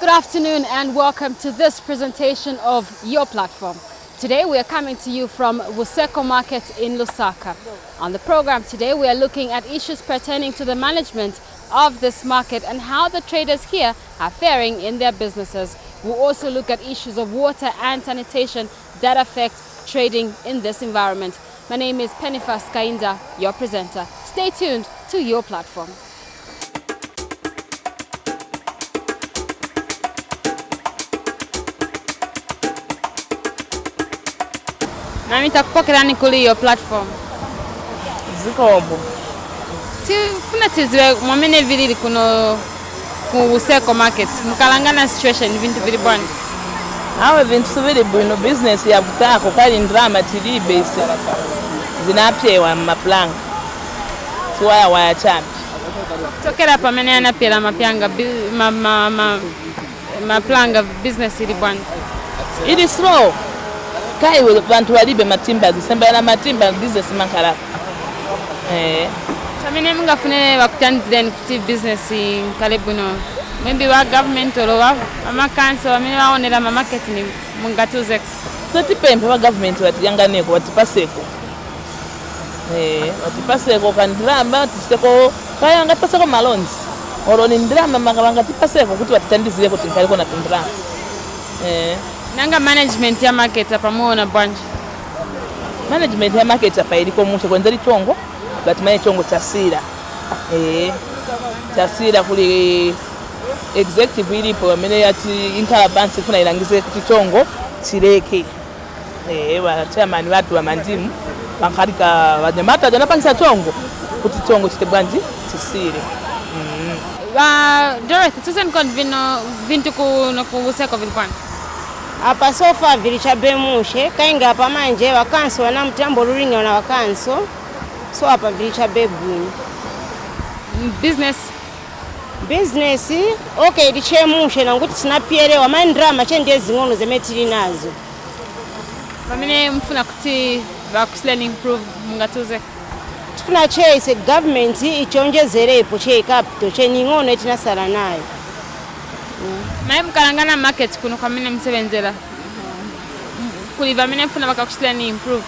Good afternoon and welcome to this presentation of Your Platform. Today we are coming to you from Buseko Market in Lusaka. On the program today we are looking at issues pertaining to the management of this market and how the traders here are faring in their businesses. We'll also look at issues of water and sanitation that affect trading in this environment. My name is Pennipher Sikainda, your presenter. Stay tuned to Your Platform. Nami takupokera kuli Your Platform. Zikombo. Tifuna tizwe mwamene vilili kuno ku Buseko Market. Mukalangana situation vintu vili bwana. Awe vintu vili bwino business ya butako kali ndrama tilibe ise. Zinapyewa maplanka. Tuwaya waya champi. Tokera pamene anapyela mapyanga maplanga business ili bwana. It is slow. Kai we bantu walibe matimba zisemba na matimba business mankala. Tamene mungafune bakutanzira kuti business kale buno. Maybe wa government or ama council amene waonera ma market ni mungatuze. So tipempe wa government watiyanganeko watipaseko. Watipaseko kandrama tiseko kaya ngatipaseko malons. Oro ni ndrama makabanga tipaseko kuti watitandizire kuti nkaliko na ndrama. Nanga management ya market hapa muona bwanje. Management ya market hapa iliko mushe kwanza litongo but manye chongo chasira. Chasira kuli executive ilipo amene yati inkala bansi kuna ilangize kuti chongo chireke. Wa chairman watu wa mandimu bankalika wanyamata janapangisa chongo kuti chongo chite bwanji chisire. Dorothy, tusen kon vintu ku Buseko vilipana. Apa sofa vilichabe mushe kainga hapa manje wakanso wana mtambo rulinga na wakanso so hapa vilichabe bwini business okay diche mushe na nguti tinapyelewa mandrama chendezi ngono zemetili nazo pamene mfuna kuti bakusleni improve mungatuze tifuna chase government ichonjezerepo che capital che ngono etinasala nayo. Naye mkalangana market kuno kwa mine msebenzela. Kuliva mine mfuna bakakushilani improve.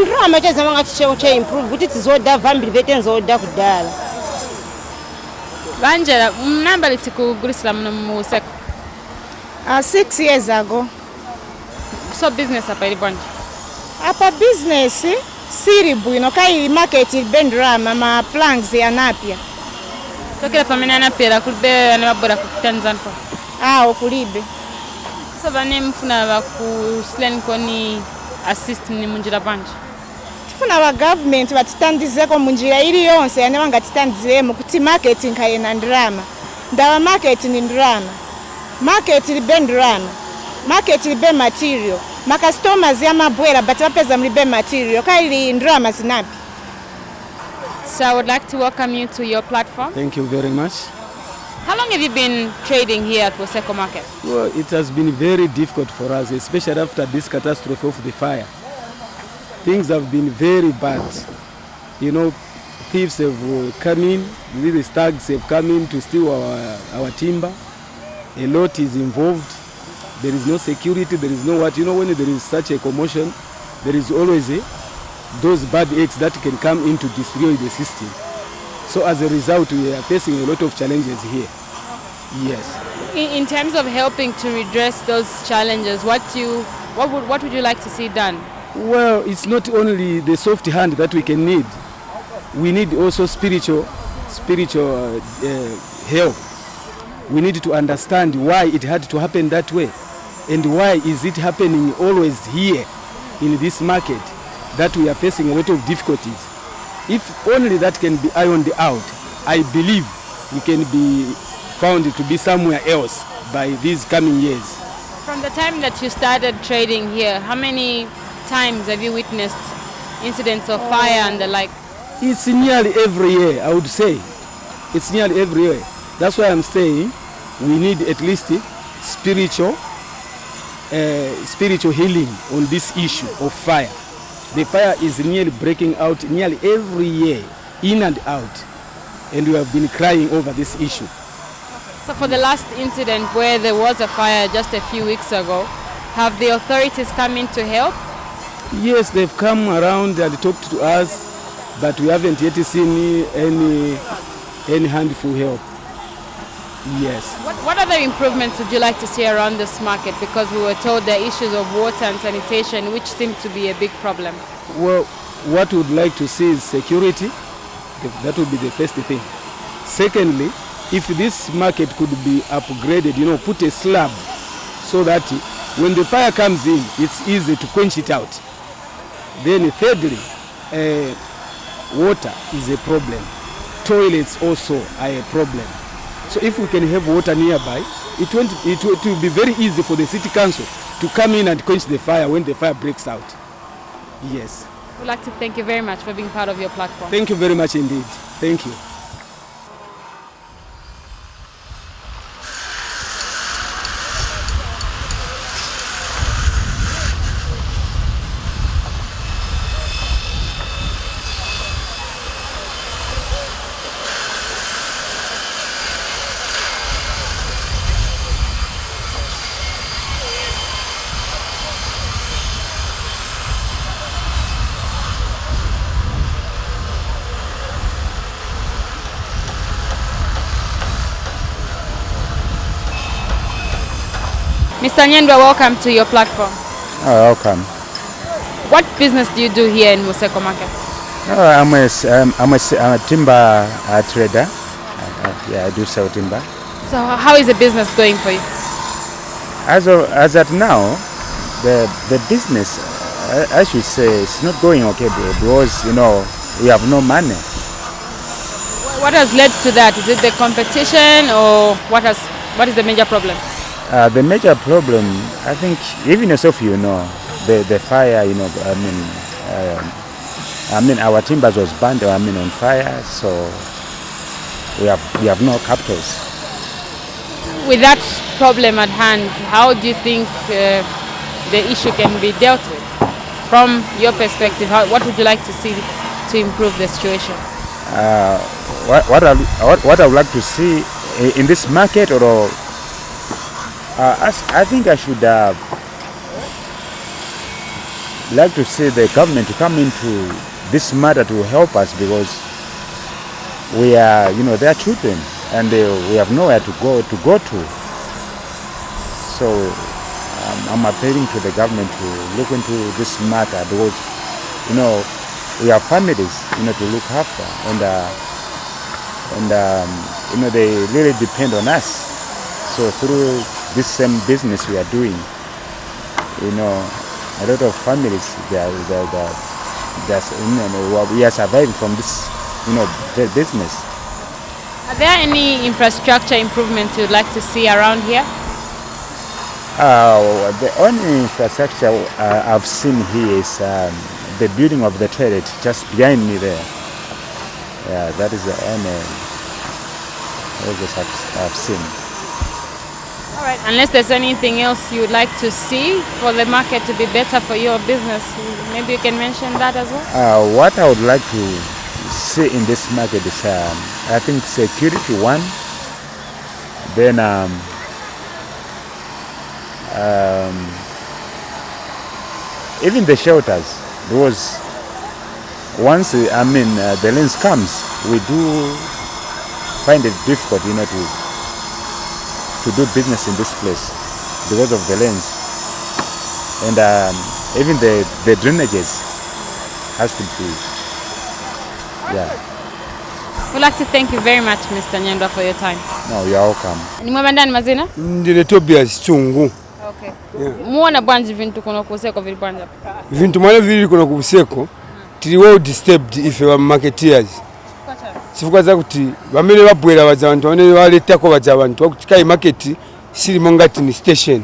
Ndrama cheza manga che improve kuti tizoda vambili vete nzoda kudala. Banjela mnamba litikugulisa muno mu Buseko. 6 years ago. So business hapa ili bwanje. Hapa business siri bwino kai market bendrama ma planks ya napia. Tokera pamene anapera kulibe anabora ku Tanzania kwa. Okulibe. So bane mfuna bakusleni koni assist ni munjira banje. Tifuna wa government batitandizeko munjira ili yonse yane bangatitandizemo kuti market nkayena ndrama. Ndawa market ni ndrama. Market libe ndrama. Market libe material. Customers ya mabwera but bapeza mlibe material. Kai ndrama zinapi. So I would like to welcome you to Your Platform. Thank you very much. How long have you been trading here at Buseko Market? Well, it has been very difficult for us, especially after this catastrophe of the fire. Things have been very bad. You know, thieves have come in, the stags have come in to steal our timber. A lot is involved. There is no security, there is no what. You know, when there is such a commotion, there is always those bad eggs that can come in to destroy the system. So as a result, we are facing a lot of challenges here. Yes. In terms of helping to redress those challenges, what would you like to see done? Well, it's not only the soft hand that we can need. We need also spiritual help. We need to understand why it had to happen that way, and why is it happening always here in this market, that we are facing a lot of difficulties. If only that can be ironed out, I believe we can be found to be somewhere else by these coming years. From the time that you started trading here, how many times have you witnessed incidents of fire and the like? It's nearly every year, I would say. It's nearly every year. That's why I'm saying we need at least spiritual healing on this issue of fire. The fire is nearly breaking out nearly every year, in and out. And we have been crying over this issue. So for the last incident where there was a fire just a few weeks ago, have the authorities come in to help? Yes, they've come around and talked to us, but we haven't yet seen any handful help. Yes. What other improvements would you like to see around this market? Because we were told there are issues of water and sanitation, which seem to be a big problem. Well, what we would like to see is security. That would be the first thing. Secondly, if this market could be upgraded, put a slab so that when the fire comes in, it's easy to quench it out. Then thirdly, water is a problem. Toilets also are a problem. So if we can have water nearby, it will be very easy for the city council to come in and quench the fire when the fire breaks out. Yes. We'd like to thank you very much for being part of your platform. Thank you very much indeed. Thank you. Mr. Nyendwa, welcome to your platform. Welcome. What business do you do here in Buseko Market? I'm a timber trader. I do sell timber. So how is the business going for you? As at now, the business, I should say, it's not going okay because we have no money. What has led to that? Is it the competition, or what is the major problem? The major problem, I think, even yourself, the fire. Our timbers was burned. On fire, so we have no capitals. With that problem at hand, how do you think the issue can be dealt with? From your perspective, what would you like to see to improve the situation? What I would like to see in this market, or I think I should like to see the government to come into this matter to help us, because we are, they are children and we have nowhere to go to. So I'm appealing to the government to look into this matter, because we have families, to look after, and they really depend on us. So through this same business we are doing, a lot of families, we are surviving from this, business. Are there any infrastructure improvements you'd like to see around here? The only infrastructure I've seen here is the building of the toilet just behind me there. Yeah, that is the only I've seen. All right, unless there's anything else you would like to see for the market to be better for your business, maybe you can mention that as well? What I would like to see in this market is, I think, security, one. Then even the shelters, because once the lens comes, we do find it difficult, to do business in this place because of the lens, and even the drainages has to be. We'd like to thank you very much, Mr. Nyendwa, for your time. No, you're welcome. Ni mwabandani mazina? Ndile Tobias Chungu. Okay. Muona bwanji vintu kuno Buseko vili bwanja? Vintu mwana vili kuno Buseko tili well disturbed ife wa marketeers. Sifuka za kuti bamene babwera baza abantu bane baletako baza abantu kuti kai market siri mongati ni station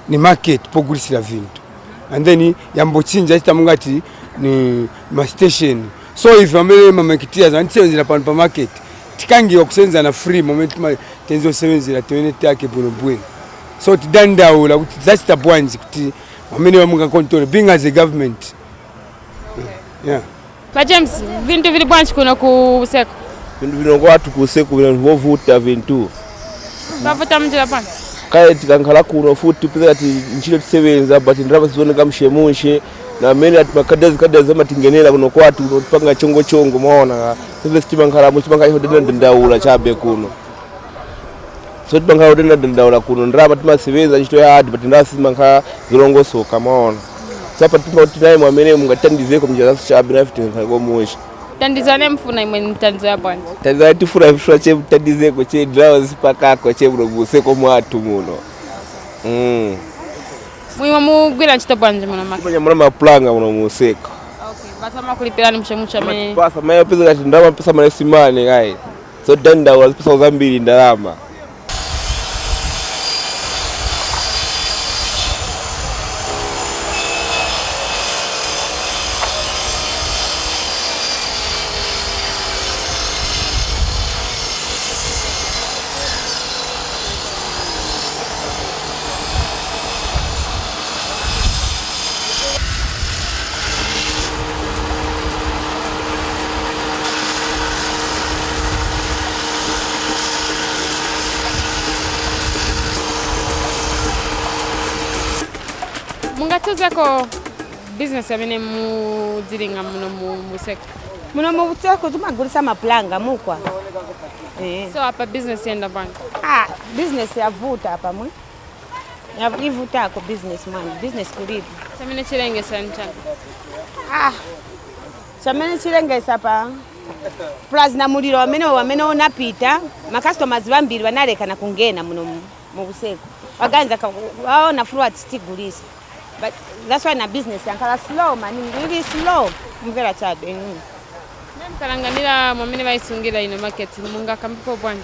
ni market pogulisira vintu, and then yambochinja chita mongati ni ma station. So if bamene marketeers antenzira pa market tikangi okusenza na free moment tenzo sevenzira tenete yake buno bwino. So tidandaula kuti zachita bwanji kuti bamene bamunga control being as a government. Yeah. Pa James, vintu vili bwanji kuno ku Buseko? Vintu vino kwatu Buseko vino vovuta vintu. Bavuta mjira pana. Kaya tikankhala kuno futi peza ati nchilo tisebenza but ndraba sizoneka mshemushe na mene ati makadazi zamatingenera kuno kwatu panga chongo maona sasa sitibankhala muchibanga iho ndaula chabe kuno so tibankhala ndaula kuno ndraba timasebenza nchito ya hard but ndasi bankhala zilongosoka maona sapa timoti naye mwamene mungatandizeko mjira chabe na fiti nkhalako mushi Tandizane mfuna imwe mtanzo ya bwana. Tandizane tifuna vishwa che mtandizeko che draws pakako che Buseko mwatu muno. Mwiwa mugwira nchito bwanje muno maka. Mwenye mrama planga muno Buseko. Okay, batama kulipirani mshemusha mene. Pasa mayo pesa kati ndama pesa manesimane gai. So danda wa pesa uzambili ndalama. Mungatuzeko business yamene mudzilinga muno mu Buseko. Muno mu Buseko tumagulisa maplanga mukwa. So hapa business yenda bwana. Business yavuta hapa mwe. Yavuta ko business man, business kulipi. Samene chilengesa nchana. Samene chilengesa hapa. Plus na muliro wamene onapita, customers bambiri banalekana kungena muno mu Buseko. Waganza waona fruit stigulisa. But that's why na business yankala slow man, really slow. Mvera chabe. Kalanganira mwamene baisungira ino market munga kambipo bwanje.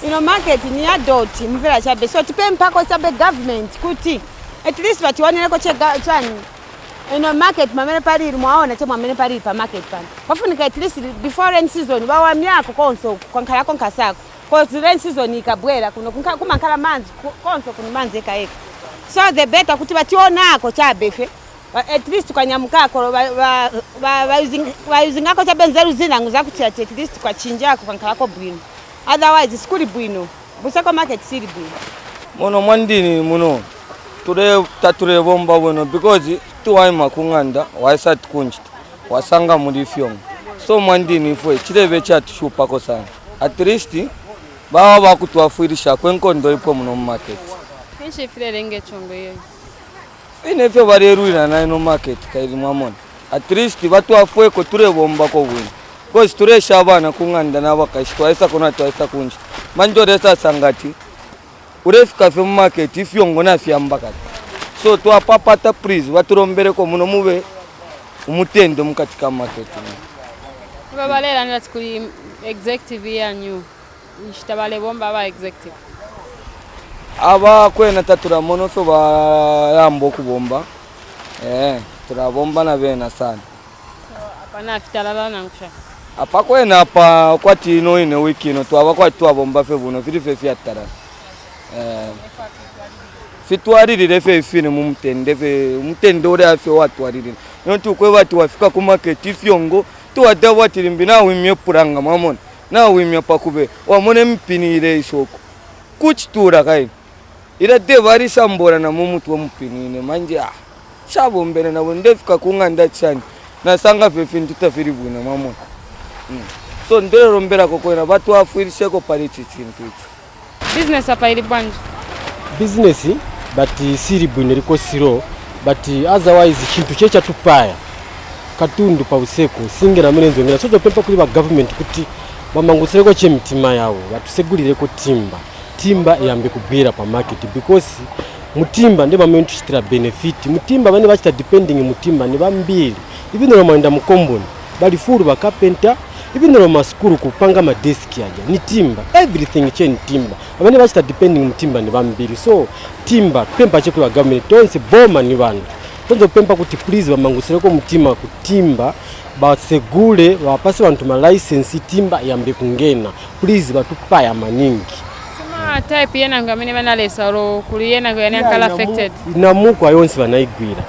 Ino market ni adult mvera chabe. So tipe mpako chabe government kuti at least batiwaneleko chani. Ino market mwamene pali mwaona che mwamene pali pa market pan. Kwafunika at least before rain season bawa myako konso kwankala konkasako. Cause rain season ikabwera kuno kumankala manzi konso kunimanzi eka. So the better kuti bationako chabe fe. At least tukanyamukako ba using ako chabe nzeru zinangu zakuti at least kwa chinjako kankalako bwino. Otherwise sikuli bwino. Buseko market sili bwino. Mono mwandini muno. Tature bomba bwino because tuwaima kunganda waisa tukunjita. Wasanga muri fyongo. So mwandini ifwe chirebe chatushupa sana. At least bawa bakutwafuirisha kwenkondo ipo muno market. Finshi filelenge chongo yeyo. Inefe barerwira na ino market kairi mwamona. At least watu afwe ko turebomba ko bwino. Because turesha abana kunganda nabakashitwa isa kona twaisa kunjita. Manjo resa sangati. Urefika fe market ifyongo na fyambakati. So twapapata please waturombere ko muno mube umutendo mukatika market. Babalera ndati kuli executive yanyu. Nishtabale bomba ba executive. Aba kwena tatura mono so ba yambo kubomba. Turabomba na bena sana. So apana fitalala nankusha. Apa kwena apa kwati ino ine wiki ino twaba kwati twabomba fe buno fiti fe fiatara. Fitwarire fe fine mu mutende ore afi watwarire. Nontu kwe watu wafika ku market ifyongo tuwada watirimbi na wimye puranga mamona. Na wimye pakube wamone mpinire isoko. Kuchitura kai. Ira devari sambora na mumutu wa mpinine manje shabombere na wendefika kunganda chani na sanga fefini tutafiri bwina mamona. So ndere rombera kokoina batu afuiriseko pariti chintu ichi. Business hapa ili bwanje. Business but siri bwino liko siro but otherwise chintu checha tupaya katundu pa Buseko singera mwenzo ngera sozo pempa kuli ba government kuti bamangusireko chemitima yawo batusegulireko timba yambe kubwira pa market because mutimba ndi bamwe ntuchitira benefit mutimba bane bachita depending mutimba ni bambiri ibinero mwenda mukomboni bali furu ba carpenter ibinero maskuru kupanga ma desk yaja ni timba everything chain timba bane bachita depending mutimba ni bambiri so timba pempa cheko ya government tonse boma ni bantu tonzo pempa kuti please bamangusireko mutima kutimba basegule bapase bantu ma license timba yambe kungena please batupaya maningi type yena ngamene banalesa ro kuli yena yana kala affected namuko ayonse banaigwira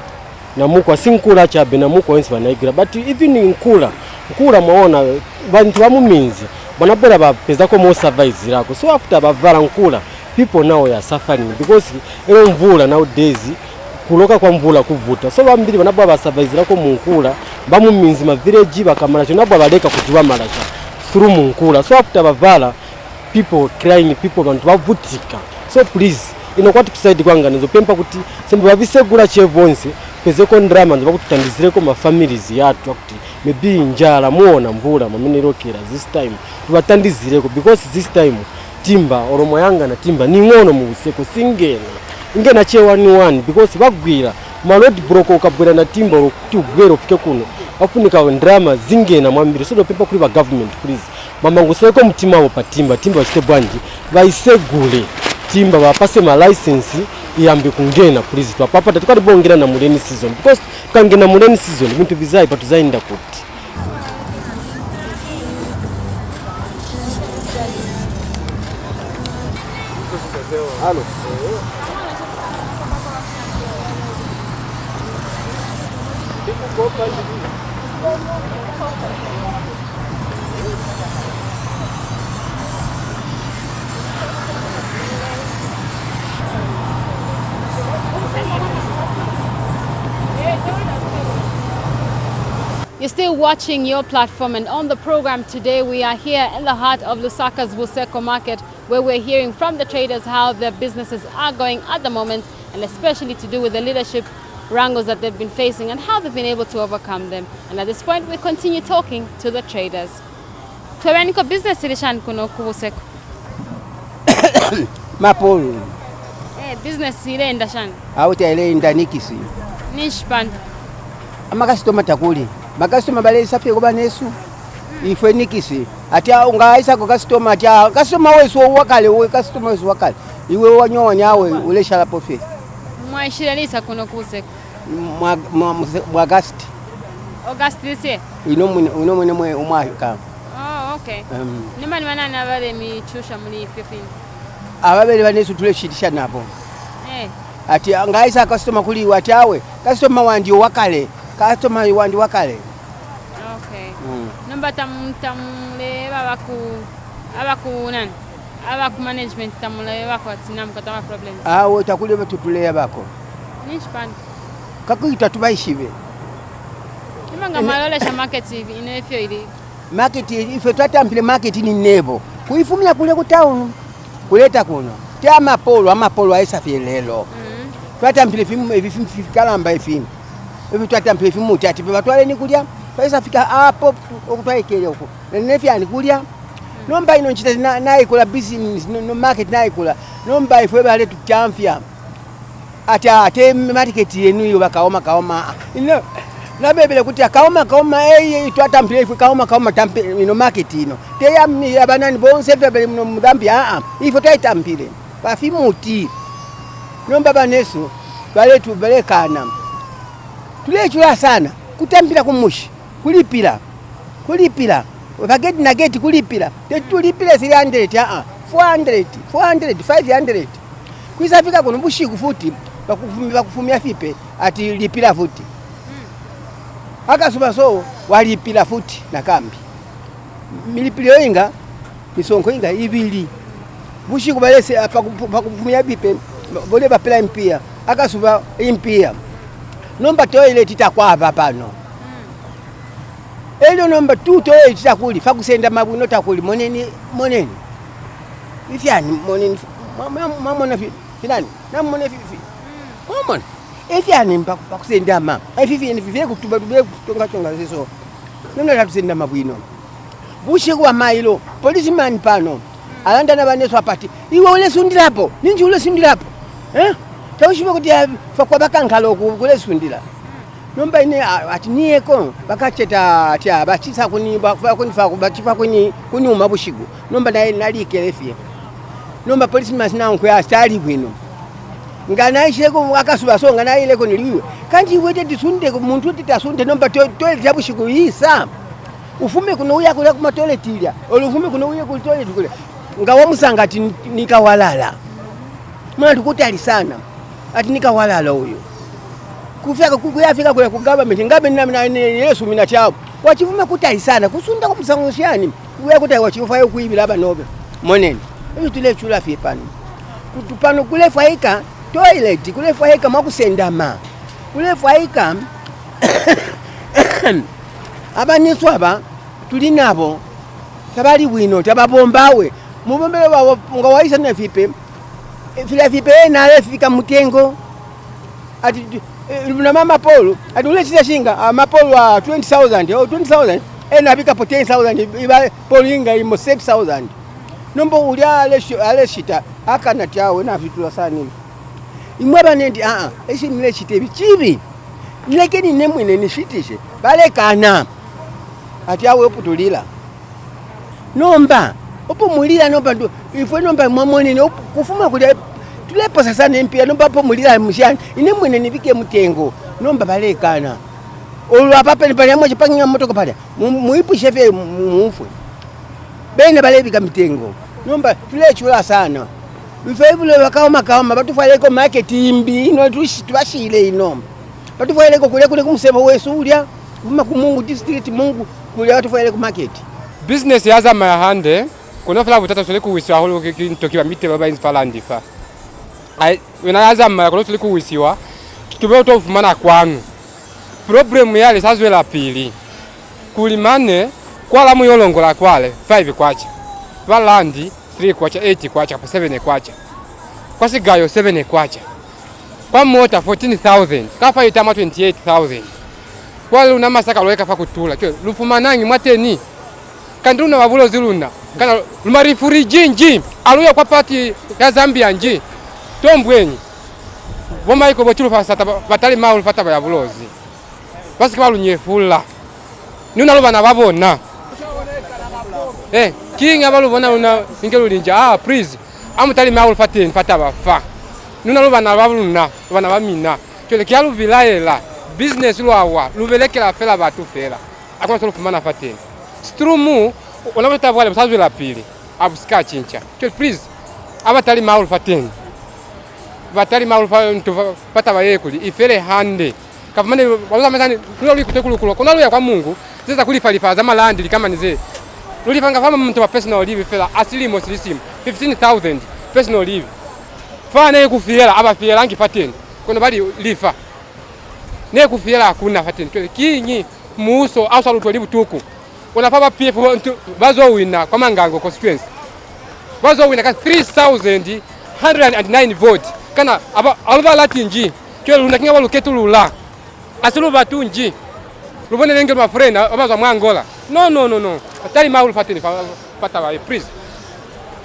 namuko sinkula chabe namuko ayonse banaigwira but even nkula maona bantu bamuminzi banabora bapeza ko mo survive zirako so after bavala nkula people now are suffering because mvula nowadays kuloka kwa mvula kuvuta so bambiri banabwa basabazira ko munkula bamuminzi ma village bakamala chonabwa baleka kutiwa malacha through munkula so after bavala people crying people bantu bavutika so please inokwati kuside kwanga nizopempa kuti sembe babisegula chevonse pezeko ndrama nzo bakutandizireko ma families yatu kuti maybe njala muona mvula mamenerokera this time tubatandizireko because this time timba oromo yanga na timba ni ngono mu Buseko ingena chewa ni one because bagwira ma road block ukabwira na timba kuti ugwero ufike kuno afunika ndrama zingena mwambiri so dopepa kuri ba government please mama nguseko mtima wo patimba timba chite bwanji baisegule timba bapase ma license iyambe kungena please twapapa tukati bongera na muleni season because tukangena muleni season bintu bizai patuzainda kuti Halo. You're still watching Your Platform, and on the program today we are here in the heart of Lusaka's Buseko market, where we're hearing from the traders how their businesses are going at the moment, and especially to do with the leadership wrangles that they've been facing and how they've been able to overcome them. And at this point we continue talking to the traders. Tuweniko business ilishan kuno Buseko. Mapolo. Business ile enda shan. Auta ile enda nikisi. Nishpan. Amakasitoma takuli. Makasitoma bale safi kuba nesu. Ifwe nikisi. Atia ungaisa ko customer atia customer wesu wakale we customer wesu wakale. Iwe wanyonya we ule shala pofe. Mwaishiralisa kuno Buseko. Mwa August. August this year. Uno mwene mwe umwaka. Oh, okay. Nimani manana abale michusha muli fifini. Ababele banesu tuleshitisha nabo. Ati ngaisa customer kuli watawe customer wandi wakale customer wandi wakale. Okay. Namba tamule abaku nani abaku management tamule bako tinam kutama problems. Utakule batutulea bako nishpan kakuita tubaishibe imanga malole sha market inefyo ili market ife twatampile market ni nebo kuifumia kule ku town kuleta kuno tia amapolo aisafye lelo twatampile fimu evifimu fikalamba efimu evi twatampile fimu tati batwale ni kulya twaisafika hapo okutwaikele huko nefya ni kulya nomba ino nchita naikula business no market naikula nomba ifwe bale tutamfya ate market yenu yo bakaoma ino nabebele kuti akaoma twatampile ifwe kaoma tampe ino market ino teya abanani bonse bebele muno mudambi ifwe twaitampile pafimuti nomba banesu bale tubelekana tulechula sana kutambira kumushi kulipira bageti na geti kulipira tulipira 300 400 500 kuisafika kuno bushiku futi bakufumia fipe ati lipira futi akasuba so walipira futi na kambi milipiro inga misonko inga ibili bushiku balese bakufumia bipe bole bapela impia akasuba impia nomba toilet itakwava pano elio nomba 2 toilet itakuli fakusenda mabuno takuli moneni ifyani moneni mama finani na moneni fifi mama ifyani fakusenda mama fifi ni fifi kutuba kutonga seso nona takusenda mabuno bushe kwa mailo policeman pano alanda na baneso apati iwe ule sundilapo ninji ule sundilapo tawushibe kuti fakwa bakankalo kule sundila nomba ine atinieko bakacheta ati bachisa kuni umabushigo nomba naye nalikelefe nomba policeman nanko ya stali bwino ngana isheko akasuba songa naye leko niliwe kanji wete disunde muntu titasunde nomba toilet yabushigo yisa ufume kuno uya kule kuma toilet ilya olufume kuno uya kule toilet kule ngawa musangati nikawalala mwana kutali sana ati nikawalala huyo kuyafika kule ku government ngabe na Yesu mina chao wachivume kutali sana kusunda kumsangushani uya kutali wachifa yo kuibila aba nobe moneni hivi tulechula fipani kutupano kulefaika toilet kulefaika makusendama kulefaika abanyesu aba tuli nabo tabali bwino tababombawe mubombele babo nga waisa na vipe vile vipe na lefika mutengo ati na mama Polo ati ule chisa shinga mapolo wa 20,000 au 20,000 na bika po 10,000 iba Polo inga imo 6,000 nombo ulia ale shita akana tiawe na vitula sani imwaba nendi esi mile shite bichibi nilekeni nemwene nishitishe bale kana ati awe oputulila nomba opo mulila nomba ndo ifwe nomba mwamone kufuma kulia tulepo sasa nempia nomba opo mulila mshani inemwene nibike mutengo nomba bale kana olwa papa nipale amwe chipangira moto kopala muipushe vye mufwe bene bale bika mutengo nomba tulechula sana ifebule bakawama batufaleko market imbi ino tubashile ino batufaleko kule kumusebo wesu ulya kuma kumungu district mungu kule batufaleko market business yaza mahande kuno fala butata sole kuwisiwa holo kintokiwa mite baba infalandifa ai wena yaza mara kuno sole kuwisiwa tube utofumana kwanu problem yale sazwela pili kulimane kwala muyolongola kwale 5 kwacha balandi 3 kwacha 8 kwacha pa 7 kwacha kwa sigayo 7 kwacha kwa mota 14,000 kafa itama 28,000 kwa luna masaka loeka fa kutula kyo lufumanangi mwateni kanduna wabulo ziluna kana lumarifuri jinji aluya kwa pati ya Zambia nji tombwenyi boma iko bochulu fa sata batali maulu fata ba yabulozi basi kwa lunyefula nuna lubana babona kinga balubona una ingelo linja please amutali maulu fateni fata bafa nuna lubana babuluna bana bamina kyo lekialu bilaela business lwawa lubelekela fela batu fela akona solo kumana fateni strumu unapata wale msazu la pili abusika chincha kyo please abatali maulu fateni batali maulu fata bayekuli ifele hande kafamane waluza mezani luli kutekulu kuna luya kwa Mungu ziza kulifalifa za malandi kama nize luli fanga fama mtu wa personal leave fela asili mosilisimo 15,000 personal leave fana yekufiela abafiela angi fateni kuna bali lifa ne kufiela hakuna fateni kyo kinyi muuso au saluto libu tuku unafaba PF bazo wina kwa Mangango constituency bazo wina ka 3,109 vote kana alba latinji kyo lunakinga baluketu lula asulu batunji lubone nenge ma friend abaza mwangola no atali maulu fateni fata ba please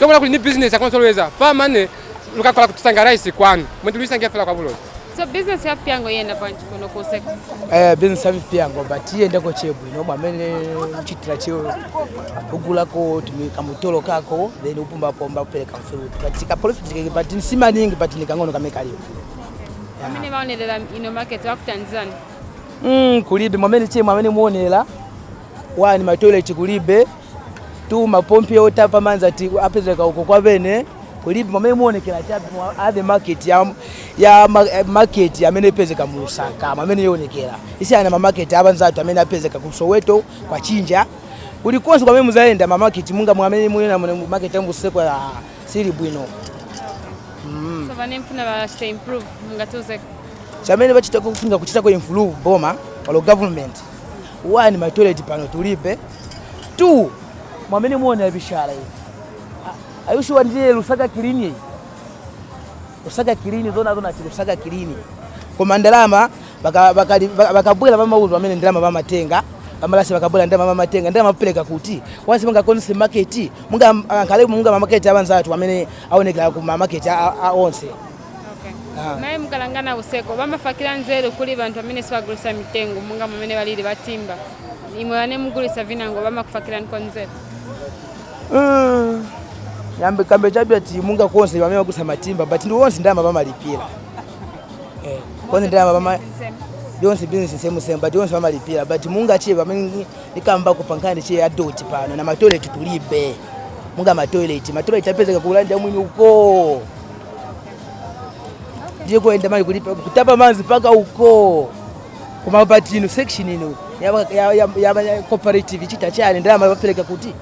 kama kuli ni business akona solweza fa mane lukakola kutusanga rice kwani mwendulisangia fela kwa bulo so business yapi yango yenda panchi kuno Buseko business yapi yango but yenda ko chebwe no bamene chitira cheo ugula ko tumika mutolo kako then upumba pomba peleka mfuru katika profit but sima nyingi but nikangono kameka leo amene baonelera ino market wa Tanzania kulibe mwamene che mwamene muonela wani ma toilet kulibe tu mapompi otapa manzati apezeka uko kwa bene kulibe mwamene muonekela chapi ade market ya market amene pezeka mu Lusaka mwamene yonekela isi ana market abanzatu amene apezeka ku Soweto kwa Chinja kulikonse kwa meme muzaenda ma market munga mwamene muona mu market ya Buseko ya siri bwino so vanemfuna ba stay improve mungatuze chamene bachitaka kufunga kuchita ko improve boma walo government wani ma toilet pano tulipe tu mwamene muone bishara hivi ayushuwa ndiye Lusaka kilini zona Lusaka kilini kwa ndalama bakabwela mama uzo amene ndalama bamatenga amalasi bakabwela ndalama bamatenga ndalama peleka kuti wasi manga konse market munga ankale munga market abanzatu amene aoneka ku market onse naye mukalangana Buseko bamafakira nzero kuli bantu amene sibagulisa mitengo munga mamene balili batimba imwe bane mugulisa vinango bamakufakira nko nzero yambe kambe chabya ti munga konse bamene bagulisa matimba but ndi wonse ndama bamalipira konse ndama bama yonse business same but yonse bamalipira but munga che bamene ikamba kupankani che adoti pano na matoilet tulibe munga matoilet apezeka kulanja mwini uko ndiye kuenda mali kulipa kutapa manzi paka uko kuma patino section ino ya cooperative chita chane ndama bapeleka kuti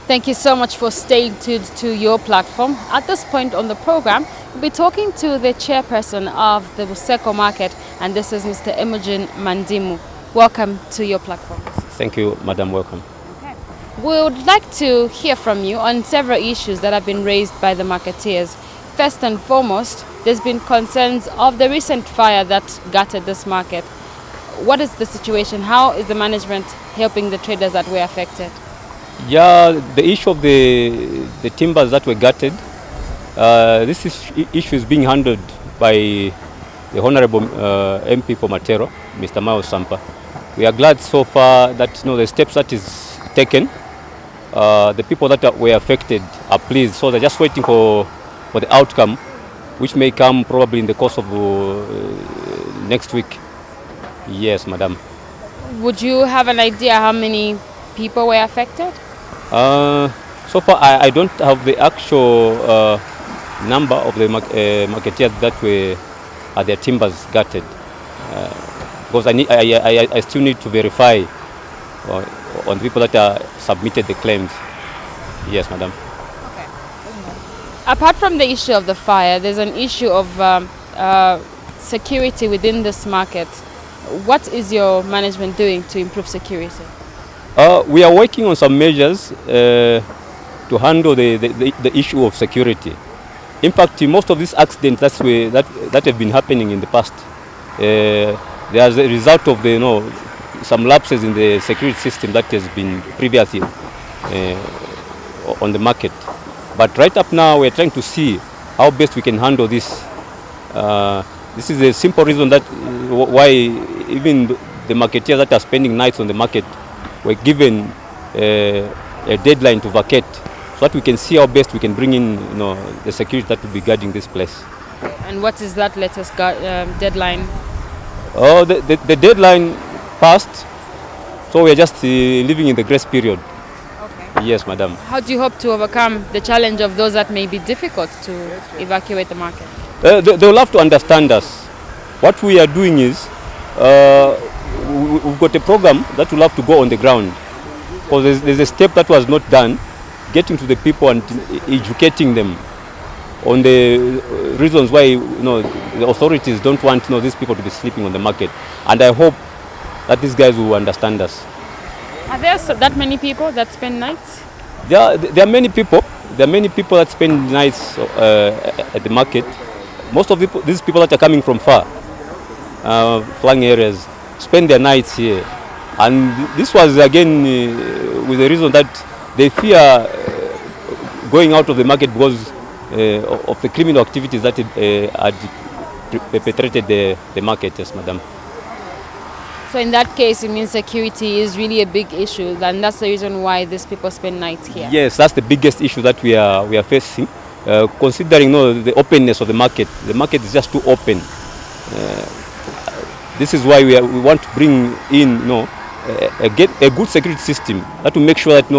Thank you so much for staying tuned to your platform. At this point on the program, we'll be talking to the chairperson of the Buseko market, and this is Mr. Imogen Mandimu. Welcome to your platform. Thank you, Madam. Welcome. Okay. We would like to hear from you on several issues that have been raised by the marketeers. First and foremost, there's been concerns of the recent fire that gutted this market. What is the situation? How is the management helping the traders that were affected? Yeah, the issue of the timbers that were gutted, this issue is being handled by the Honorable MP for Matero, Mr. Mao Sampa. We are glad so far that the steps that is taken, the people that were affected are pleased. So they're just waiting for the outcome, which may come probably in the course of next week. Yes, madam. Would you have an idea how many people were affected? So far, I don't have the actual number of the marketeers that were their timbers gutted, because I still need to verify on the people that submitted the claims. Yes, madam. Okay. Apart from the issue of the fire, there's an issue of security within this market. What is your management doing to improve security? We are working on some measures to handle the issue of security. In fact, most of these accidents that have been happening in the past, they are the result of some lapses in the security system that has been previously on the market. But right up now, we are trying to see how best we can handle this. This is a simple reason that why even the marketeers that are spending nights on the market were given a deadline to vacate, so that we can see how best we can bring in the security that will be guarding this place. And what is that latest deadline? Oh, the deadline passed, so we are just living in the grace period. Okay. Yes, madam. How do you hope to overcome the challenge of those that may be difficult to evacuate the market? They will have to understand us. What we are doing is we've got a program that will have to go on the ground, because there's a step that was not done, getting to the people and educating them on the reasons why the authorities don't want these people to be sleeping on the market. And I hope that these guys will understand us. Are there that many people that spend nights? There are many people. There are many people that spend nights at the market. Most of these people that are coming from far, flung areas, spend their nights here. And this was again with the reason that they fear going out of the market because of the criminal activities that had perpetrated the market. Yes, madam. So in that case, it means security is really a big issue, and that's the reason why these people spend nights here. Yes, that's the biggest issue that we are facing. Considering the openness of the market is just too open. This is why we want to bring in a good security system that will make sure that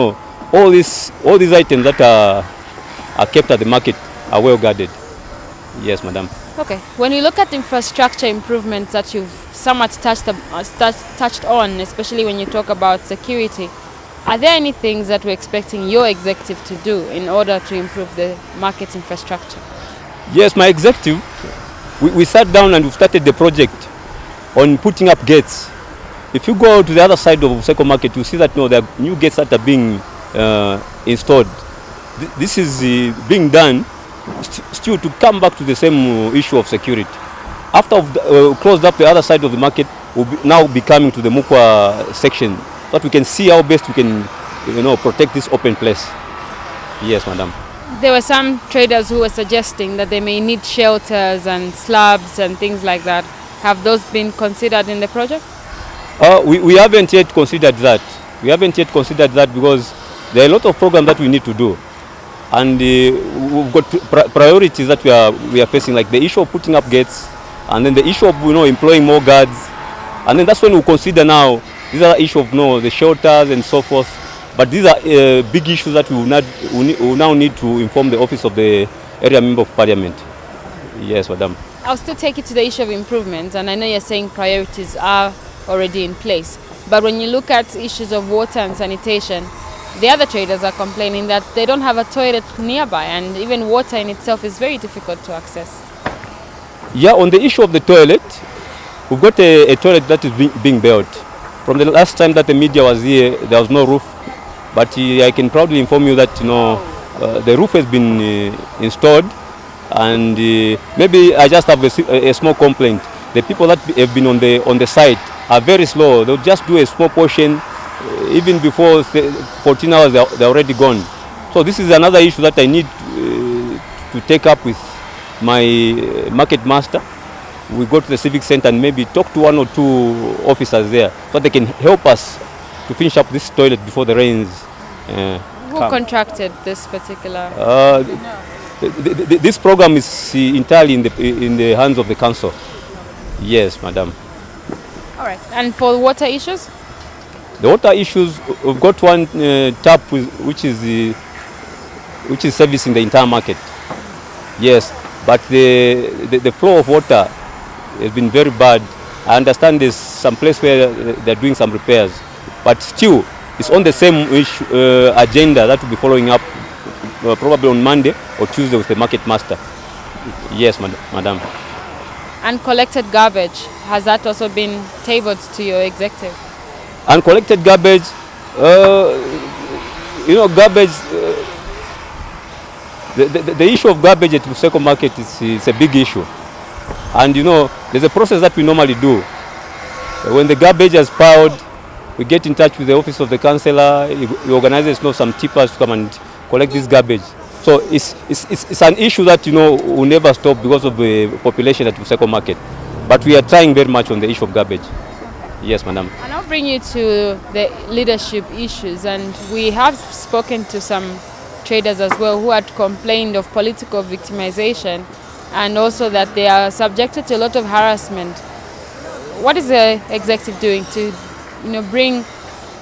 all these items that are kept at the market are well guarded. Yes, madam. Okay. When you look at infrastructure improvements that you've somewhat touched on, especially when you talk about security, are there any things that we're expecting your executive to do in order to improve the market's infrastructure? Yes, my executive, we sat down and we started the project on putting up gates. If you go to the other side of Buseko market, you see that there are new gates that are being installed. This is being done still to come back to the same issue of security. After we've closed up the other side of the market, we'll now be coming to the Mukwa section, so that we can see how best we can protect this open place. Yes, madam. There were some traders who were suggesting that they may need shelters and slabs and things like that. Have those been considered in the project? We haven't yet considered that. We haven't yet considered that because there are a lot of programs that we need to do. And we've got priorities that we are facing, like the issue of putting up gates, and then the issue of employing more guards. And then that's when we consider now, these are the issue of the shelters and so forth. But these are big issues that we will now need to inform the office of the area member of parliament. Yes, madam. I'll still take it to the issue of improvements, and I know you're saying priorities are already in place. But when you look at issues of water and sanitation, the other traders are complaining that they don't have a toilet nearby, and even water in itself is very difficult to access. Yeah, on the issue of the toilet, we've got a toilet that is being built. From the last time that the media was here, there was no roof, but I can proudly inform you that the roof has been installed, and maybe I just have a small complaint. The people that have been on the site are very slow. They'll just do a small portion. Even before 14 hours, they're already gone. So this is another issue that I need to take up with my market master. We go to the civic center and maybe talk to 1 or 2 officers there so they can help us to finish up this toilet before the rains Who contracted this particular? This program is entirely in the hands of the council. Yes, madam. All right. And for the water issues? The water issues, we've got one tap which is servicing the entire market. Yes, but the flow of water has been very bad. I understand there's some place where they're doing some repairs, but still it's on the same agenda that will be following up probably on Monday or Tuesday with the market master. Yes, madam. And collected garbage, has that also been tabled to your executive? Uncollected garbage, garbage, the issue of garbage at Buseko market is a big issue. And there's a process that we normally do. When the garbage is piled, we get in touch with the office of the councillor. He organizes some tippers to come and collect this garbage. So it's an issue that will never stop because of the population at Buseko market. But we are trying very much on the issue of garbage. Yes, madam. And I'll bring you to the leadership issues, and we have spoken to some traders as well who had complained of political victimization and also that they are subjected to a lot of harassment. What is the executive doing to bring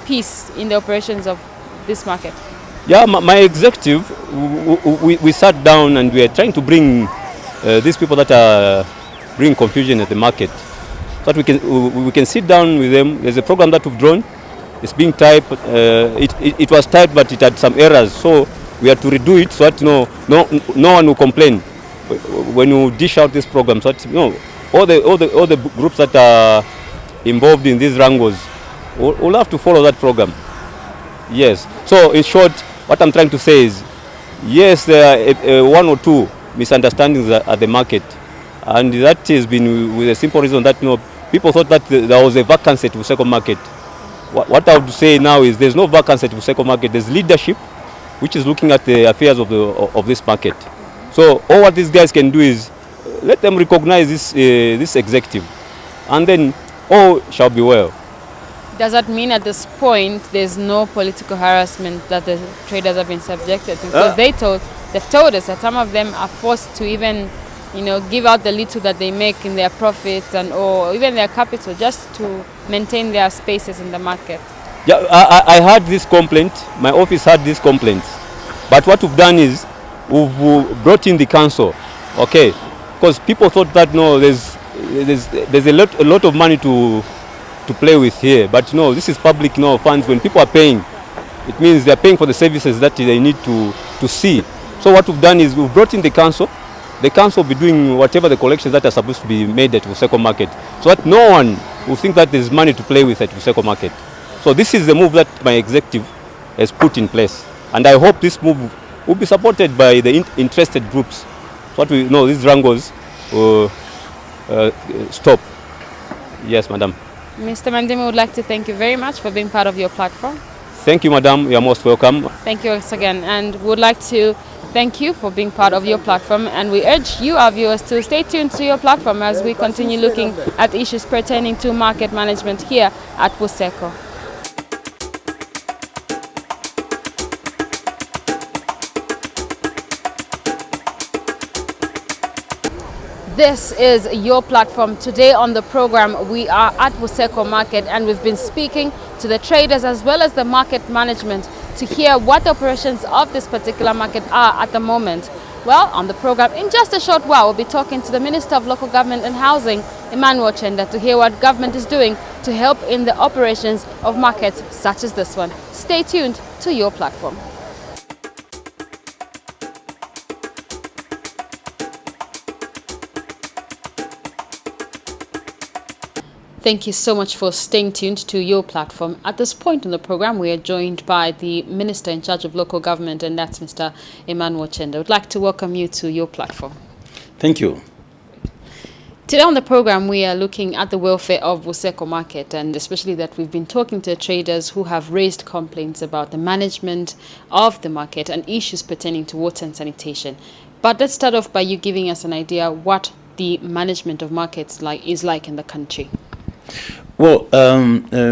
peace in the operations of this market? Yeah, my executive, we sat down and we are trying to bring these people that are bringing confusion at the market, so that we can sit down with them. There's a program that we've drawn. It's being typed. It was typed, but it had some errors. So we had to redo it so that no one will complain when you dish out this program. So that all the groups that are involved in these wrangles will have to follow that program. Yes. So in short, what I'm trying to say is, yes, there are 1 or 2 misunderstandings at the market, and that has been with a simple reason that people thought that there was a vacancy at Buseko market. What I would say now is there's no vacancy at Buseko market. There's leadership which is looking at the affairs of this market. So all what these guys can do is let them recognize this executive, and then all shall be well. Does that mean at this point there's no political harassment that the traders have been subjected to? Because they've told us that some of them are forced to even give out the little that they make in their profits or even their capital just to maintain their spaces in the market. Yeah, I heard this complaint. My office had this complaint. But what we've done is we've brought in the council, okay? Because people thought that there's a lot of money to play with here, but this is public funds. When people are paying, it means they're paying for the services that they need to see. So what we've done is we've brought in the council. The council will be doing whatever the collections that are supposed to be made at Buseko market, so that no one will think that there's money to play with at Buseko market. So this is the move that my executive has put in place, and I hope this move will be supported by the interested groups, so that we know these wrangles will stop. Yes, madam. Mr. Mandemi would like to thank you very much for being part of your platform. Thank you, madam. You are most welcome. Thank you once again, and we would like to thank you for being part of your platform, and we urge you, our viewers, to stay tuned to your platform as we continue looking at issues pertaining to market management here at Buseko. This is your platform. Today on the program, we are at Buseko market, and we've been speaking to the traders as well as the market management to hear what the operations of this particular market are at the moment. Well, on the program, in just a short while, we'll be talking to the Minister of Local Government and Housing, Emmanuel Chenda, to hear what government is doing to help in the operations of markets such as this one. Stay tuned to your platform. Thank you so much for staying tuned to your platform. At this point in the program, we are joined by the Minister in charge of local government, and that's Mr. Emmanuel Chenda. I would like to welcome you to your platform. Thank you. Today on the program, we are looking at the welfare of Buseko market, and especially that we've been talking to traders who have raised complaints about the management of the market and issues pertaining to water and sanitation. But let's start off by you giving us an idea what the management of markets is like in the country. Well,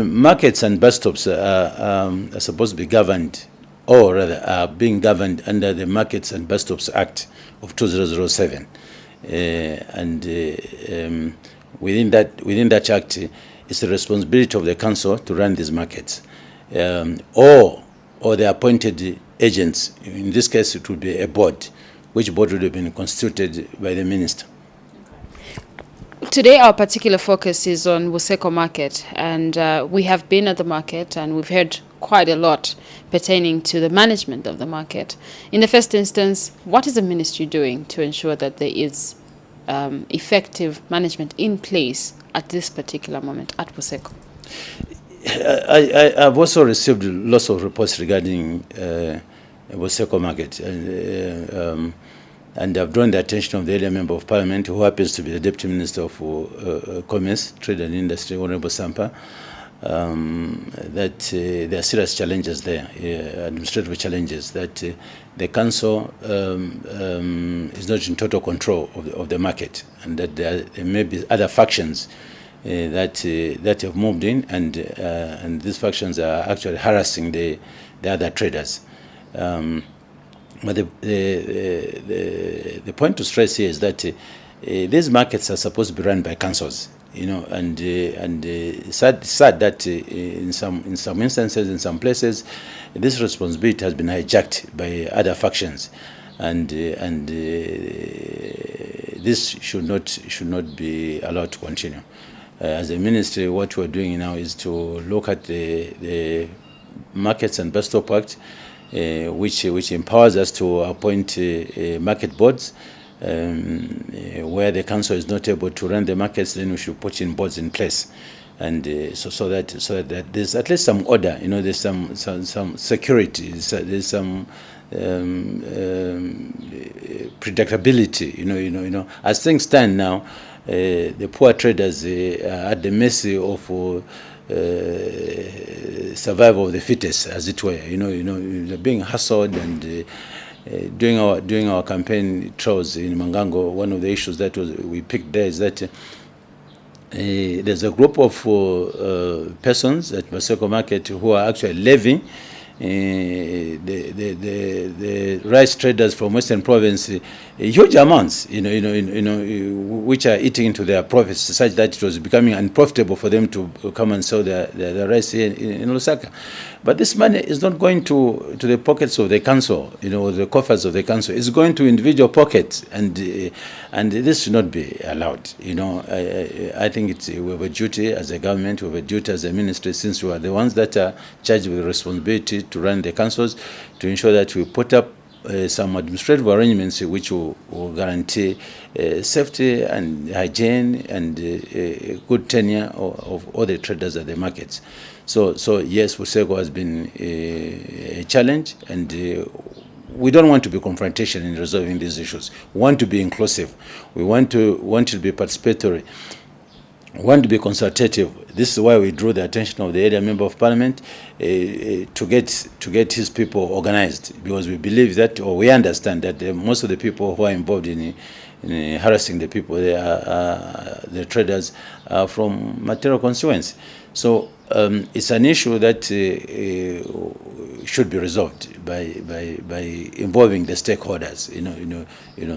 markets and bus stops are supposed to be governed, or rather are being governed under the Markets and Bus Stops Act of 2007. Within that act, it's the responsibility of the council to run these markets, or the appointed agents. In this case, it would be a board, which board would have been constituted by the minister. Today, our particular focus is on Buseko market, and we have been at the market and we've heard quite a lot pertaining to the management of the market. In the first instance, what is the ministry doing to ensure that there is effective management in place at this particular moment at Buseko? I've also received lots of reports regarding Buseko market. And I've drawn the attention of the area member of parliament, who happens to be the deputy minister of commerce, trade and industry, Honorable Sampa, that there are serious challenges there, administrative challenges, that the council is not in total control of the market, and that there may be other factions that have moved in, and these factions are actually harassing the other traders. But the point to stress here is that these markets are supposed to be run by councils, and sad that in some instances, in some places, this responsibility has been hijacked by other factions, and this should not be allowed to continue. As a ministry, what we're doing now is to look at the Markets and Bus Stop Act, which empowers us to appoint market boards. Where the council is not able to run the markets, then we should put in boards in place, and so that there's at least some order. There's some security. There's some predictability. As things stand now, the poor traders are at the mercy of survival of the fittest, as it were. Being hustled, and during our campaign trials in Mangango, one of the issues that we picked there is that there's a group of persons at Buseko market who are actually levying the rice traders from Western Province huge amounts, which are eating into their profits, such that it was becoming unprofitable for them to come and sell the rice here in Lusaka. But this money is not going to the pockets of the council, the coffers of the council. It's going to individual pockets, and this should not be allowed. I think we have a duty as a government, we have a duty as a ministry, since we are the ones that are charged with the responsibility to run the councils, to ensure that we put up some administrative arrangements which will guarantee safety and hygiene and good tenure of all the traders at the markets. So yes, Buseko has been a challenge, and we don't want to be confrontation in resolving these issues. We want to be inclusive. We want to be participatory. We want to be consultative. This is why we drew the attention of the area member of parliament to get his people organized, because we believe that, or we understand that most of the people who are involved in harassing the people, the traders, are from material constituency. So it's an issue that should be resolved by involving the stakeholders,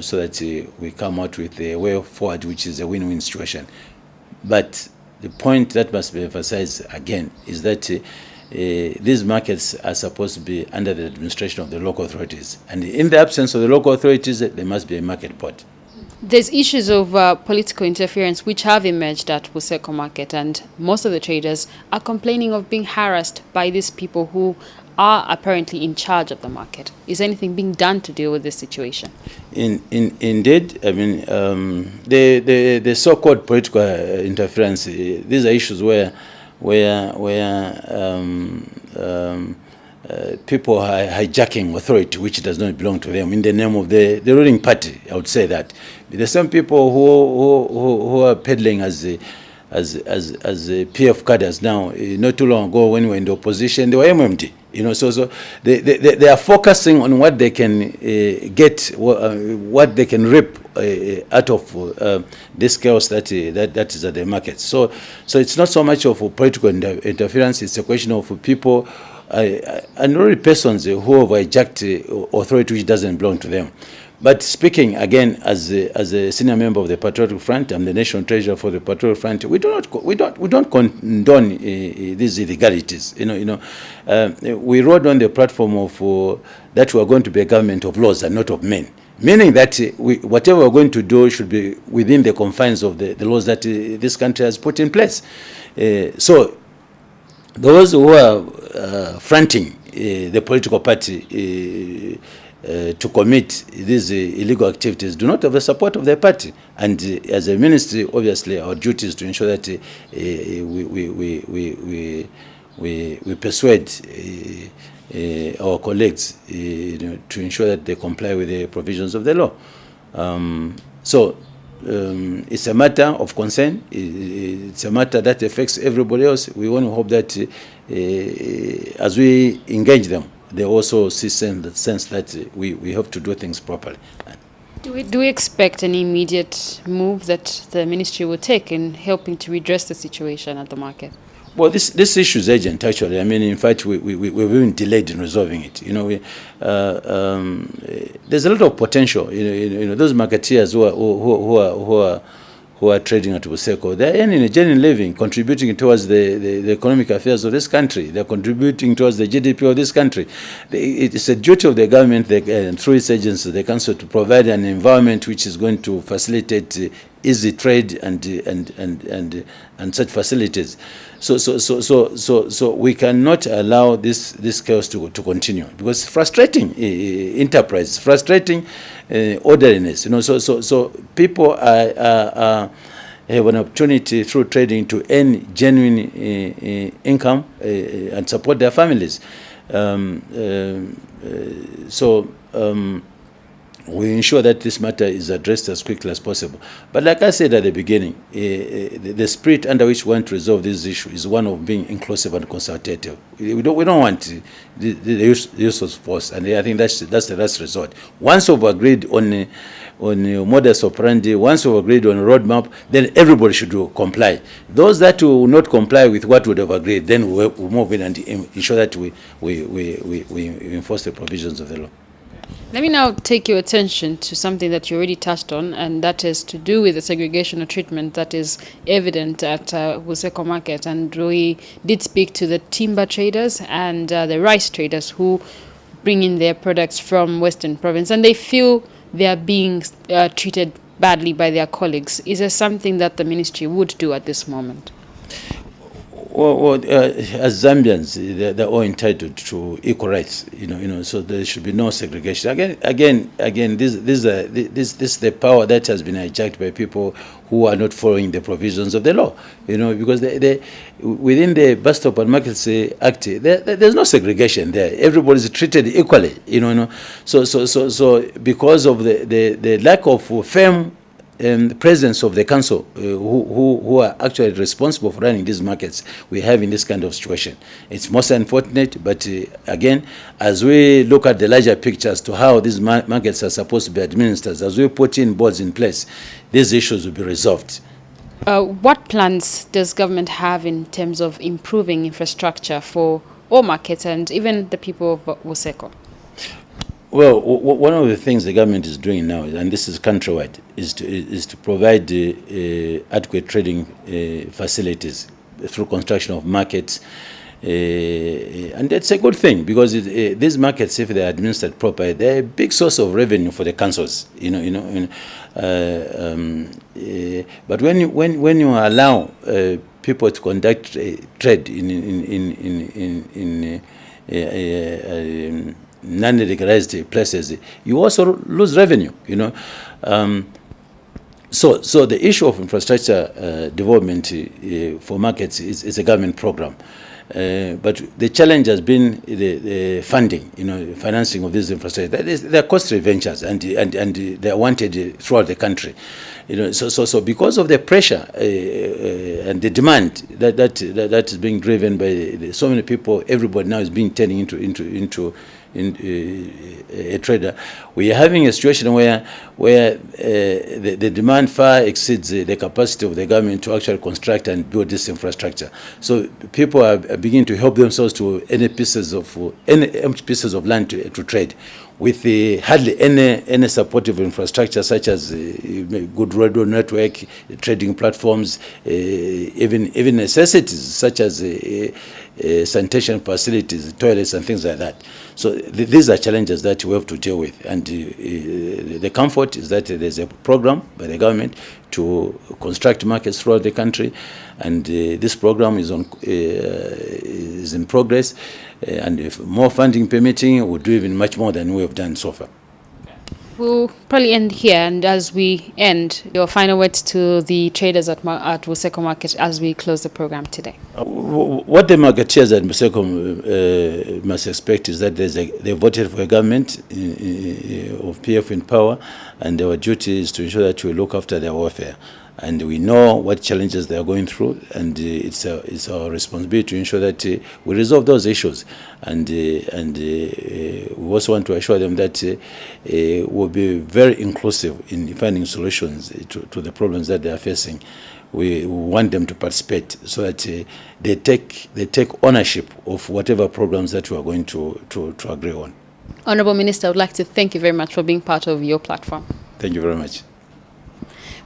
so that we come out with a way forward, which is a win-win situation. But the point that must be emphasized again is that these markets are supposed to be under the administration of the local authorities, and in the absence of the local authorities, there must be a market board. There's issues of political interference which have emerged at Buseko Market, and most of the traders are complaining of being harassed by these people who are apparently in charge of the market. Is anything being done to deal with this situation? Indeed, I mean, the so-called political interference, these are issues where people are hijacking authority which does not belong to them in the name of the ruling party. I would say that there's some people who are peddling as PF cadres now. Not too long ago, when we were in the opposition, they were MMD. So they are focusing on what they can get, what they can reap out of this chaos that is at the market. So it's not so much of a political interference. It's a question of people and really persons who have hijacked authority which doesn't belong to them. But speaking again as a senior member of the Patriotic Front, I'm the national treasurer for the Patriotic Front. We don't condone these illegalities. We wrote on the platform of that we are going to be a government of laws and not of men. Meaning that whatever we're going to do should be within the confines of the laws that this country has put in place. So those who are fronting the political party to commit these illegal activities do not have the support of their party. And as a ministry, obviously, our duty is to ensure that we persuade our colleagues to ensure that they comply with the provisions of the law. It's a matter of concern. It's a matter that affects everybody else. We want to hope that as we engage them, they also see the sense that we have to do things properly. Do we expect an immediate move that the ministry will take in helping to redress the situation at the market? Well, this issue is urgent, actually. I mean, in fact, we've been delayed in resolving it. There's a lot of potential. Those marketeers who are trading at Buseko, they're earning a genuine living, contributing towards the economic affairs of this country. They're contributing towards the GDP of this country. It's a duty of the government, through its agencies, the council, to provide an environment which is going to facilitate easy trade and such facilities. So we cannot allow this chaos to continue, because it's frustrating enterprise, frustrating orderliness. So people have an opportunity through trading to earn genuine income and support their families. We ensure that this matter is addressed as quickly as possible. But like I said at the beginning, the spirit under which we want to resolve this issue is one of being inclusive and consultative. We don't want the use of force, and I think that's the last resort. Once we've agreed on modus operandi, once we've agreed on a roadmap, then everybody should comply. Those that will not comply with what we have agreed, then we'll move in and ensure that we enforce the provisions of the law. Let me now take your attention to something that you already touched on, and that is to do with the segregation of treatment that is evident at Buseko Market. And we did speak to the timber traders and the rice traders who bring in their products from Western Province, and they feel they are being treated badly by their colleagues. Is there something that the ministry would do at this moment? Well, as Zambians, they're all entitled to equal rights, so there should be no segregation. Again, this is the power that has been hijacked by people who are not following the provisions of the law, because they within the Bus Stop and Markets Act, there's no segregation there. Everybody is treated equally, So because of the lack of firm presence of the council who are actually responsible for running these markets, we have in this kind of situation. It's most unfortunate, but again, as we look at the larger picture as to how these markets are supposed to be administered, as we put in boards in place, these issues will be resolved. What plans does government have in terms of improving infrastructure for all markets and even the people of Buseko? Well, one of the things the government is doing now, and this is countrywide, is to provide adequate trading facilities through construction of markets, And that's a good thing, because these markets, if they are administered properly, they're a big source of revenue for the councils. But when you allow people to conduct trade in non-regularized places, you also lose revenue. So the issue of infrastructure development for markets is a government program. But the challenge has been the funding, financing of this infrastructure. They're costly ventures, and they're wanted throughout the country. So because of the pressure and the demand that is being driven by so many people, everybody now is being turned into a trader. We are having a situation where the demand far exceeds the capacity of the government to actually construct and build this infrastructure. So people are beginning to help themselves to any empty pieces of land to trade, with hardly any supportive infrastructure, such as good road network, trading platforms, even necessities such as sanitation facilities, toilets, and things like that. So these are challenges that we have to deal with. And the comfort is that there's a program by the government to construct markets throughout the country, and this program is in progress. And if more funding permitting, we'll do even much more than we have done so far. We'll probably end here, and as we end, your final words to the traders at Buseko Market as we close the program today. What the marketeers at Buseko must expect is that they voted for a government of PF in power, and our duty is to ensure that we look after their welfare. And we know what challenges they are going through, and it's our responsibility to ensure that we resolve those issues. And we also want to assure them that we'll be very inclusive in finding solutions to the problems that they are facing. We want them to participate so that they take ownership of whatever programs that we are going to agree on. Honourable Minister, I would like to thank you very much for being part of your platform. Thank you very much.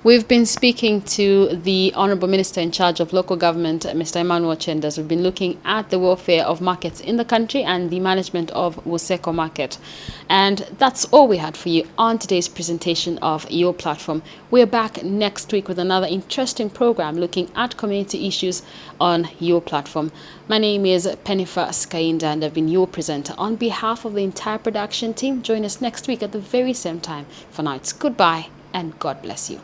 We've been speaking to the Honourable Minister in charge of local government, Mr. Emmanuel Chendas. We've been looking at the welfare of markets in the country and the management of Buseko Market. And that's all we had for you on today's presentation of Your Platform. We're back next week with another interesting program looking at community issues on Your Platform. My name is Pennipher Sikainda, and I've been your presenter. On behalf of the entire production team, join us next week at the very same time. For now, it's goodbye and God bless you.